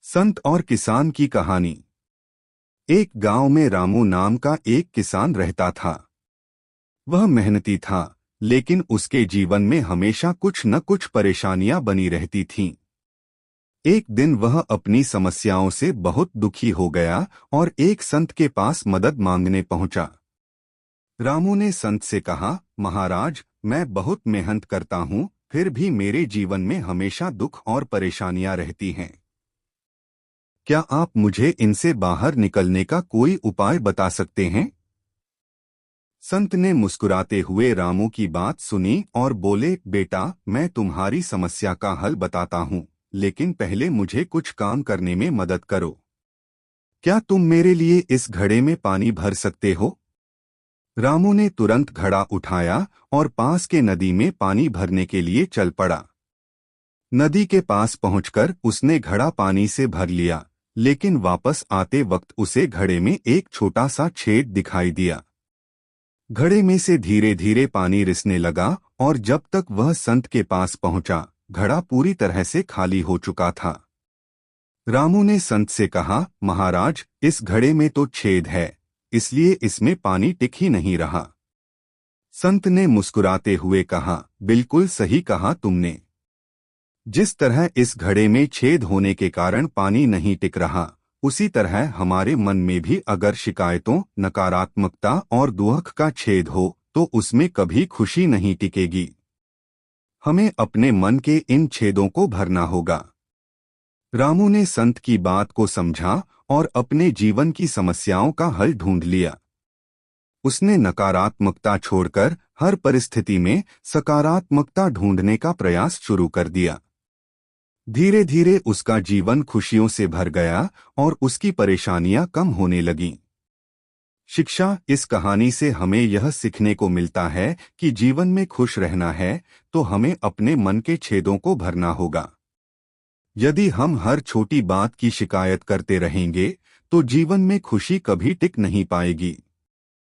संत और किसान की कहानी। एक गांव में रामू नाम का एक किसान रहता था। वह मेहनती था, लेकिन उसके जीवन में हमेशा कुछ न कुछ परेशानियां बनी रहती थीं। एक दिन वह अपनी समस्याओं से बहुत दुखी हो गया और एक संत के पास मदद मांगने पहुंचा। रामू ने संत से कहा, महाराज, मैं बहुत मेहनत करता हूं, फिर भी मेरे जीवन में हमेशा दुख और परेशानियां रहती हैं। क्या आप मुझे इनसे बाहर निकलने का कोई उपाय बता सकते हैं? संत ने मुस्कुराते हुए रामू की बात सुनी और बोले, बेटा, मैं तुम्हारी समस्या का हल बताता हूँ, लेकिन पहले मुझे कुछ काम करने में मदद करो। क्या तुम मेरे लिए इस घड़े में पानी भर सकते हो? रामू ने तुरंत घड़ा उठाया और पास के नदी में पानी भरने के लिए चल पड़ा। नदी के पास पहुंचकर उसने घड़ा पानी से भर लिया, लेकिन वापस आते वक्त उसे घड़े में एक छोटा सा छेद दिखाई दिया। घड़े में से धीरे धीरे पानी रिसने लगा और जब तक वह संत के पास पहुंचा, घड़ा पूरी तरह से खाली हो चुका था। रामू ने संत से कहा, महाराज, इस घड़े में तो छेद है, इसलिए इसमें पानी टिक ही नहीं रहा। संत ने मुस्कुराते हुए कहा, बिल्कुल सही कहा तुमने। जिस तरह इस घड़े में छेद होने के कारण पानी नहीं टिक रहा, उसी तरह हमारे मन में भी अगर शिकायतों, नकारात्मकता और दुख का छेद हो, तो उसमें कभी खुशी नहीं टिकेगी। हमें अपने मन के इन छेदों को भरना होगा। रामू ने संत की बात को समझा और अपने जीवन की समस्याओं का हल ढूंढ लिया। उसने नकारात्मकता छोड़कर हर परिस्थिति में सकारात्मकता ढूंढने का प्रयास शुरू कर दिया। धीरे धीरे उसका जीवन खुशियों से भर गया और उसकी परेशानियां कम होने लगीं। शिक्षा। इस कहानी से हमें यह सीखने को मिलता है कि जीवन में खुश रहना है तो हमें अपने मन के छेदों को भरना होगा। यदि हम हर छोटी बात की शिकायत करते रहेंगे तो जीवन में खुशी कभी टिक नहीं पाएगी।